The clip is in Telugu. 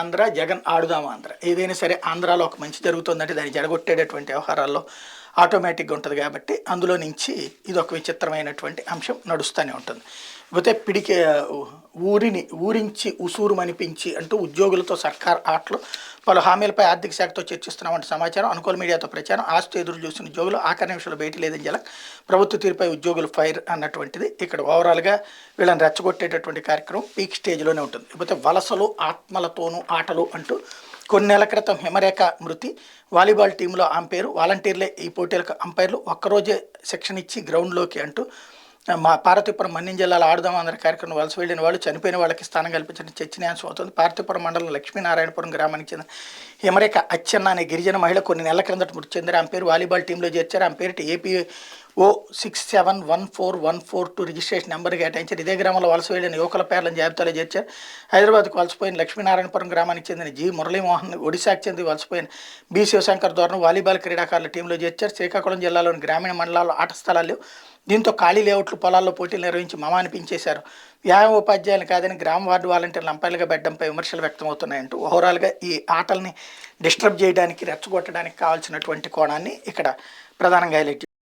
ఆంధ్ర జగన్ ఆడుదాం ఆంధ్ర ఏదైనా సరే ఆంధ్రాలో ఒక మంచి జరుగుతుందంటే దాన్ని జడగొట్టేటటువంటి వ్యవహారాల్లో ఆటోమేటిక్గా ఉంటుంది కాబట్టి అందులో నుంచి ఇది ఒక విచిత్రమైనటువంటి అంశం నడుస్తూనే ఉంటుంది. పోతే ఊరించి ఉసూరు మనిపించి అంటూ ఉద్యోగులతో సర్కార్ ఆటలు పలు హామీలపై ఆర్థిక శాఖతో చర్చిస్తున్నామంటే సమాచారం. అనుకూల మీడియాతో ప్రచారం. ఆస్తి ఎదురు చూసిన ఉద్యోగులు ఆఖరి నిమిషంలో భేటీ లేదని జలక్. ప్రభుత్వ తీరుపై ఉద్యోగులు ఫైర్ అన్నటువంటిది ఇక్కడ ఓవరాల్గా వీళ్ళని రెచ్చగొట్టేటటువంటి కార్యక్రమం పీక్ స్టేజ్లోనే ఉంటుంది. లేకపోతే వలసలు ఆత్మలతోనూ ఆటలు అంటూ కొన్ని నెలల క్రితం హిమరేఖ మృతి, వాలీబాల్ టీంలో అంపైరు, వాలంటీర్లే ఈ పోటీలకు అంపైర్లు, ఒక్కరోజే శిక్షణ ఇచ్చి గ్రౌండ్లోకి అంటూ మా పార్వతీపురం మన్యం జిల్లాలో ఆడుదాం అందరి కార్యక్రమం వలస వెళ్ళిన వాళ్ళు చనిపోయిన వాళ్ళకి స్థానం కల్పించడం చర్చనీయాంశం అవుతుంది. పార్వతీపురం మండలం లక్ష్మీనారాయణపురం గ్రామానికి చెందిన హిమరేఖ అచ్చెన్న అనే గిరిజన మహిళ కొన్ని నెలల క్రిందట మృతి చెందారు. ఆమె పేరు వాలీబాల్ టీంలో చేర్చారు. ఆమె పేరిట ఏపీఓ 671414 రిజిస్ట్రేషన్ నెంబర్ కేటాయించారు. ఇదే గ్రామంలో వలస వెళ్ళిన యువకుల పేర్లను జాబితాలో చేర్చారు. హైదరాబాద్కు వలసపోయిన లక్ష్మీనారాయణపురం గ్రామానికి చెందిన జి మురళీమోహన్, ఒడిశాకు చెంది వలసపోయిన బి శివశంకర్ ధోరణి వాలీబాల్ క్రీడాకారుల టీంలో చేర్చారు. శ్రీకాకుళం జిల్లాలోని గ్రామీణ మండలాల్లో ఆట స్థలాలు లేవు. దీంతో ఖాళీ లేఅవుట్లు పొలాల్లో పోటీలు నిర్వహించి మమానిపించేశారు. వ్యాయామ ఉపాధ్యాయులు కాదని గ్రామ వార్డు వాలంటీర్లు అంపైర్లుగా పెట్టడంపై విమర్శలు వ్యక్తమవుతున్నాయంటూ ఓవరాల్గా ఈ ఆటల్ని డిస్టర్బ్ చేయడానికి రెచ్చగొట్టడానికి కావాల్సినటువంటి కోణాన్ని ఇక్కడ ప్రధానంగా హైలైట్